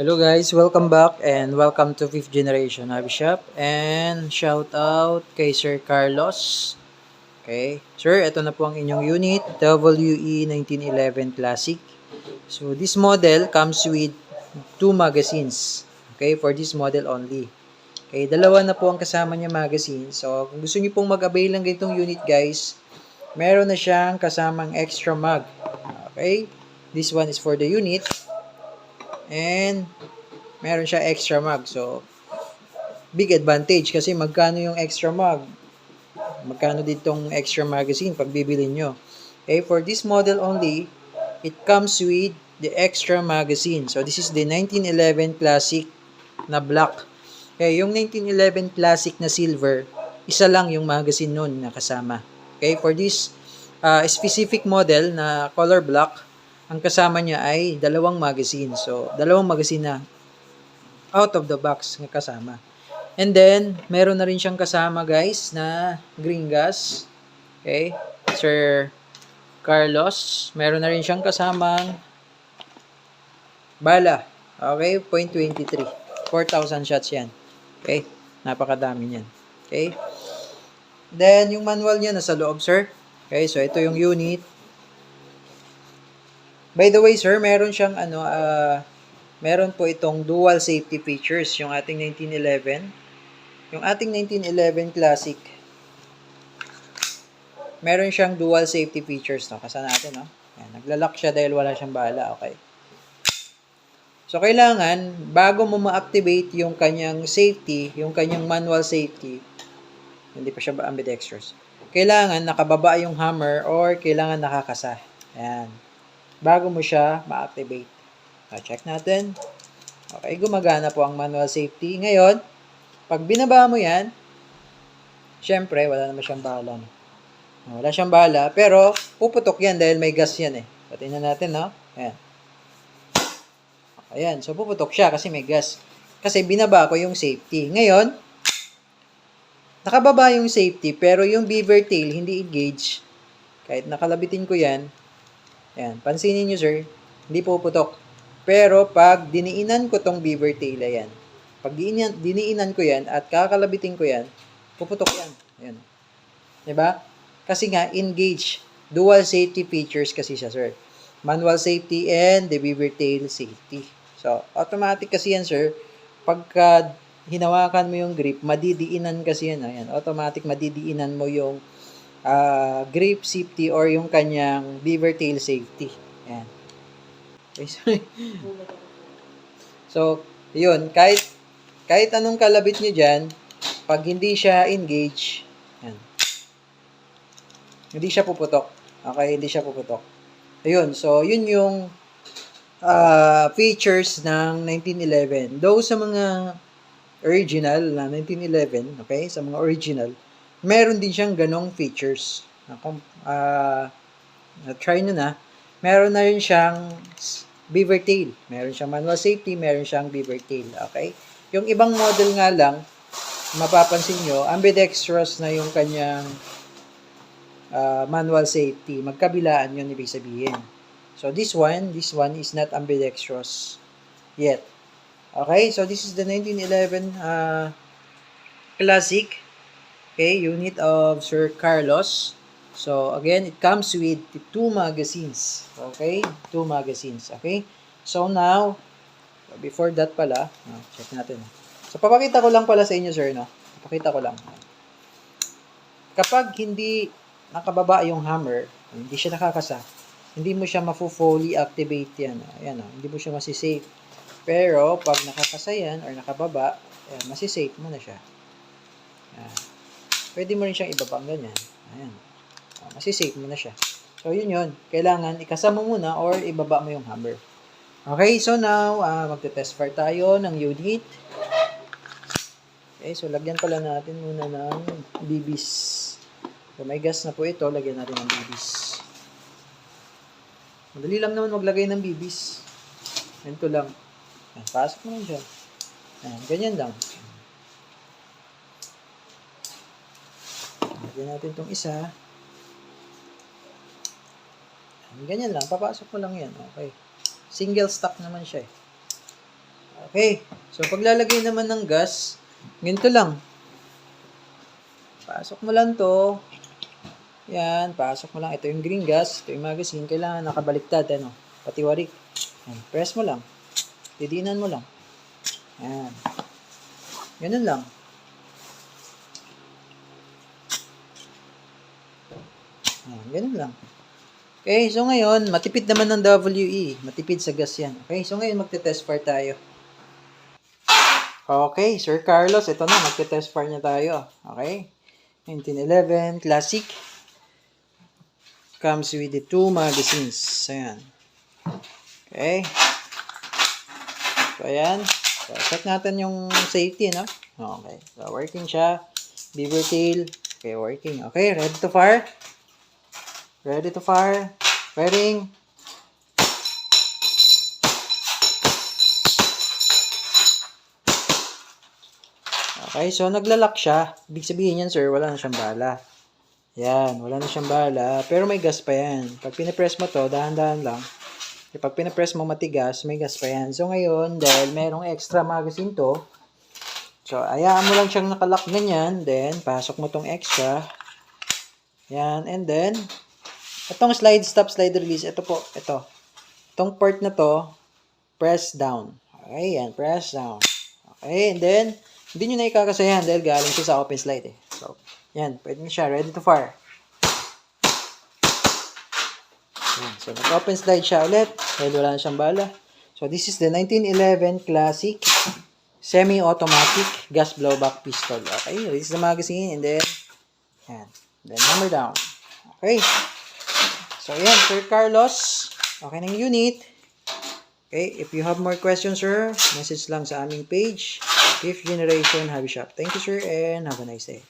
Hello guys, welcome back and welcome to 5th Generation Hobby Shop and shout out kay Sir Carlos. Okay, sir, ito na po ang inyong unit, WE1911 Classic. So this model comes with 2 magazines. Okay, for this model only. Okay, dalawa na po ang kasama niya magazine. So kung gusto niyo pong mag-avail ng ganitong unit guys, meron na siyang kasamang extra mag. Okay, this one is for the unit. And meron siya extra mag. So, big advantage kasi magkano yung extra mag? Magkano ditong extra magazine pag bibili nyo? Okay, for this model only, it comes with the extra magazine. So, this is the 1911 Classic na black. Okay, yung 1911 Classic na silver, isa lang yung magazine nun na kasama. Okay, for this specific model na color black, ang kasama niya ay dalawang magazine. So, dalawang magazine na out of the box nga kasama. And then, meron na rin siyang kasama guys na green gas. Okay, Sir Carlos. Meron na rin siyang kasamang bala. Okay, .23. 4,000 shots yan. Okay, napakadami niyan. Okay. Then, yung manual niya nasa loob, sir. Okay, so ito yung unit. By the way, sir, meron siyang meron po itong dual safety features, yung ating 1911. Yung ating 1911 Classic, meron siyang dual safety features. No? Kasa natin, no? Yan, naglalak siya dahil wala siyang bala. Okay. So, kailangan, bago mo ma-activate yung kanyang safety, yung kanyang manual safety, hindi pa siya ambidextrous, kailangan nakababa yung hammer or kailangan nakakasa. Ayan. Bago mo siya ma-activate. Check natin. Okay, gumagana po ang manual safety. Ngayon, pag binaba mo yan, syempre, wala naman siyang bala. No? Wala siyang bala, pero puputok yan dahil may gas yan eh. Tingnan natin, no? Ayan. Ayan, so puputok siya kasi may gas. Kasi binaba ko yung safety. Ngayon, nakababa yung safety, pero yung beaver tail hindi engage. Kahit nakalabitin ko yan, ayan, pansinin nyo sir, hindi puputok. Pero pag diniinan ko tong beaver tail, ayan, pag diniinan ko yan at kakalabitin ko yan, puputok yan. Ayan. Diba? Kasi nga, engage. Dual safety features kasi siya, sir. Manual safety and the beaver tail safety. So, automatic kasi yan, sir. Pagka hinawakan mo yung grip, madidiinan kasi yan. Ayan. Automatic madidiinan mo yung grip safety or yung kanyang beaver tail safety. Ayan. Okay, sorry. So, yun. Kahit anong kalabit nyo dyan, pag hindi siya engage, yan. Hindi siya puputok. Okay, hindi siya puputok. Ayun, so yun yung features ng 1911. Though sa mga original na 1911, okay, sa mga original, meron din siyang ganong features. Try nyo na. Meron na rin siyang beaver tail. Meron siyang manual safety, meron siyang beaver tail. Okay? Yung ibang model nga lang, mapapansin nyo, ambidextrous na yung kanyang manual safety. Magkabilaan yun ibig sabihin. So, this one is not ambidextrous yet. Okay? So, this is the 1911 Classic. Okay? Unit of Sir Carlos. So, again, it comes with 2 magazines. Okay? 2 magazines. Okay? So, now, before that pala, check natin. So, papakita ko lang pala sa inyo, sir, no? Papakita ko lang. Kapag hindi nakababa yung hammer, hindi siya nakakasa, hindi mo siya fully activate yan. Ayan, hindi mo siya masisafe. Pero, pag nakakasa yan or nakababa, ayan, masisafe mo na siya. Ayan. Pwede mo rin siyang ibabang ganyan. Ayan. Masisafe mo na siya. So, yun. Kailangan ikasa mo muna or ibaba mo yung hammer. Okay, so now, magte-test fire tayo ng unit. Okay, so lagyan pala natin muna ng BBs. So, may gas na po ito. Lagyan natin ng BBs. Madali lang naman maglagay ng BBs. Ganito lang. Ayan, pasok mo lang siya. Ayan, ganyan lang. Lagyan natin itong isa. Ayan, ganyan lang. Papasok mo lang yan. Okay. Single stock naman siya eh. Okay. So, paglalagay naman ng gas, ganito lang. Pasok mo lang to. Yan, pasok mo lang. Ito yung green gas. Ito yung magazine. Kailangan nakabaliktad, ano. Pati warik. Yan. Press mo lang. Didinan mo lang. Yan. Ganun lang. Yan, ganun lang. Okay, so ngayon, matipid naman ng WE. Matipid sa gas yan. Okay, so ngayon magte-test fire tayo. Okay, Sir Carlos, ito na, magte-test fire niya tayo. Okay, 1911 Classic. Comes with the 2 magazines. Ayan. Okay. So, ayan. So, check natin yung safety, no? Okay, so working siya. Beaver tail. Okay, working. Okay, ready to fire? Ready to fire. Firing. Okay, so naglalak siya. Ibig sabihin yan, sir, wala na siyang bala. Yan, wala na siyang bala. Pero may gas pa yan. Pag pinapress mo to, dahan-dahan lang. Pag pinapress mo matigas, may gas pa yan. So ngayon, dahil merong extra magazine to, so ayaan mo lang siyang nakalak ganyan. Then, pasok mo tong extra. Yan, and then, itong slide stop, slide release, ito po, ito. Itong part na to, press down. Okay, yan, press down. Okay, and then, hindi nyo na ikakasayan dahil galing siya sa open slide eh. So, yan, pwede na siya, ready to fire. Yan, so, nag-open slide siya ulit dahil wala na siyang bala. So, this is the 1911 Classic Semi-Automatic Gas Blowback Pistol. Okay, release the magazine and then, yan, then hammer down. Okay. So, yan, Sir Carlos. Okay ng unit. Okay, if you have more questions, sir, message lang sa aming page, 5th Generation Hobby Shop. Thank you, sir, and have a nice day.